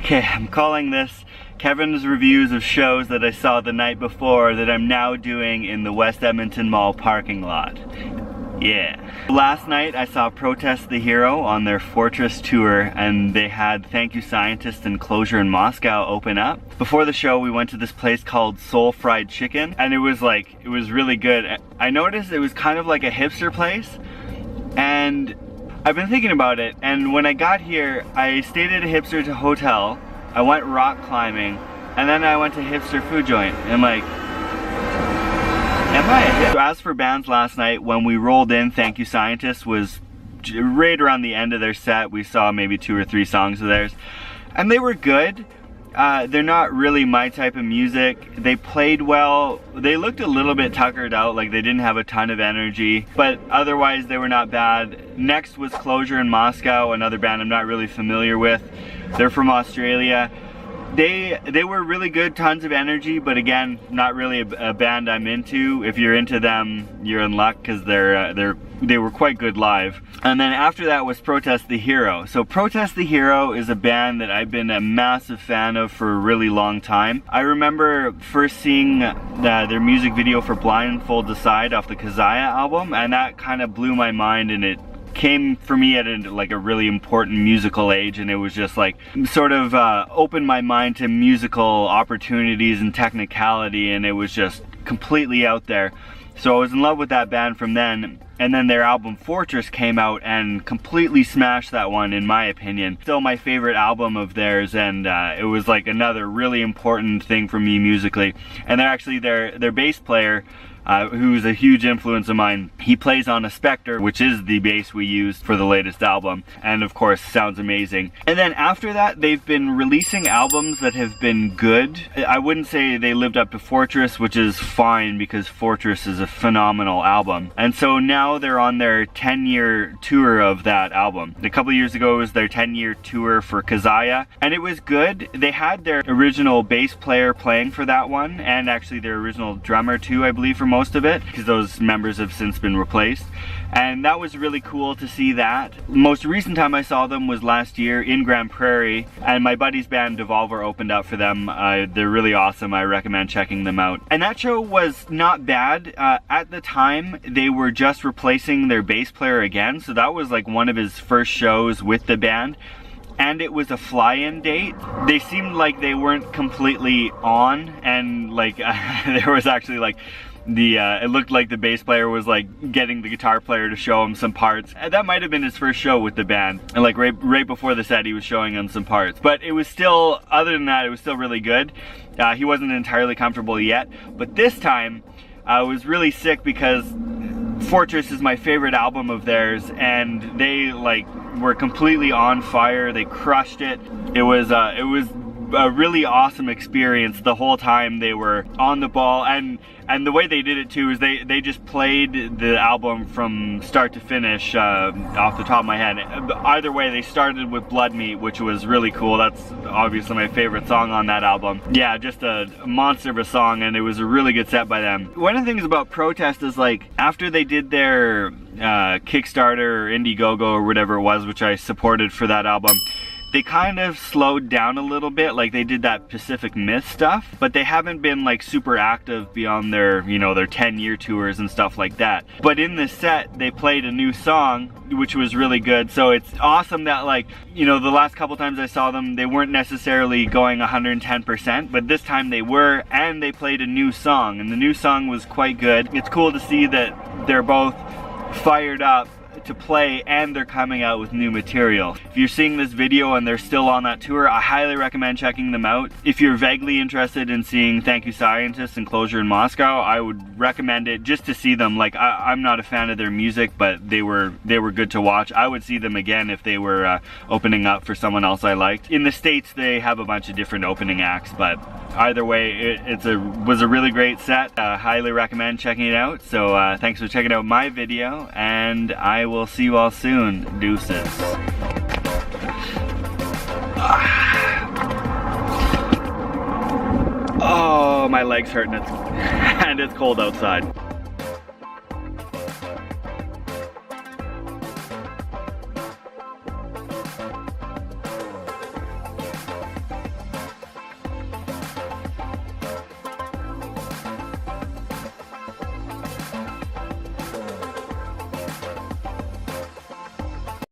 Okay, I'm calling this Kevin's reviews of shows that I saw the night before that I'm now doing in the West Edmonton Mall parking lot. Yeah. Last night I saw Protest the Hero on their Fortress tour, and they had Thank You Scientist and Closure in Moscow open up. Before the show we went to this place called Soul Fried Chicken, and it was really good. I noticed it was kind of like a hipster place, and I've been thinking about it, and when I got here I stayed at a hipster hotel, I went rock climbing, and then I went to hipster food joint. And I'm like, am I a hipster? As for bands last night, when we rolled in, Thank You Scientist was right around the end of their set. We saw maybe 2 or 3 songs of theirs, and they were good. They're not really my type of music. They played well. They looked a little bit tuckered out, like they didn't have a ton of energy, but otherwise they were not bad. Next was Closure in Moscow, another band I'm not really familiar with. They're from Australia. They were really good, tons of energy, but again, not really a band I'm into. If you're into them, you're in luck, because they were quite good live. And then after that was Protest the Hero. So Protest the Hero is a band that I've been a massive fan of for a really long time. I remember first seeing their music video for Blindfold Decide off the Kazaya album, and that kind of blew my mind, and it came for me at a really important musical age, and it was just like sort of opened my mind to musical opportunities and technicality, and it was just completely out there. So I was in love with that band from then, and then their album Fortress came out and completely smashed that one, in my opinion. Still my favorite album of theirs, and it was like another really important thing for me musically. And they're actually their bass player, who's a huge influence of mine. He plays on a Spectre, which is the bass we used for the latest album, and of course sounds amazing. And then after that, they've been releasing albums that have been good. I wouldn't say they lived up to Fortress, which is fine because Fortress is a phenomenal album. And so now they're on their 10-year tour of that album. A couple years ago was their 10-year tour for Kazaya, and it was good. They had their original bass player playing for that one, and actually their original drummer too, I believe, for most of it, because those members have since been replaced, and that was really cool to see that. Most recent time I saw them was last year in Grand Prairie, and my buddy's band Devolver opened up for them. They're really awesome. I recommend checking them out. And that show was not bad. At the time they were just replacing their bass player again, so that was like one of his first shows with the band. And it was a fly-in date. They seemed like they weren't completely on, and like there was actually like it looked like the bass player was like getting the guitar player to show him some parts. And that might have been his first show with the band, and like right before the set he was showing him some parts. But it was still, other than that, it was still really good. He wasn't entirely comfortable yet, but this time I was really sick because Fortress is my favorite album of theirs, and they like were completely on fire. They crushed it. It was a really awesome experience the whole time. They were on the ball, and the way they did it too is they just played the album from start to finish, off the top of my head. Either way, they started with Blood Meat, which was really cool. That's obviously my favorite song on that album. Yeah, just a monster of a song, and it was a really good set by them. One of the things about Protest is, like, after they did their Kickstarter or Indiegogo or whatever it was, which I supported for that album, they kind of slowed down a little bit. Like, they did that Pacific Myth stuff, but they haven't been like super active beyond their, you know, their 10-year tours and stuff like that. But in this set they played a new song, which was really good. So it's awesome that, like, you know, the last couple times I saw them, they weren't necessarily going 110%, but this time they were, and they played a new song, and the new song was quite good. It's cool to see that they're both fired up to play, and they're coming out with new material. If you're seeing this video and they're still on that tour, I highly recommend checking them out. If you're vaguely interested in seeing Thank You Scientist and Closure in Moscow, I would recommend it just to see them. Like, I'm not a fan of their music, but they were good to watch. I would see them again if they were opening up for someone else I liked. In the States they have a bunch of different opening acts, but either way it was a really great set. Highly recommend checking it out. So thanks for checking out my video, and I will see you all soon. Deuces. Oh, my leg's hurting, and it's cold outside.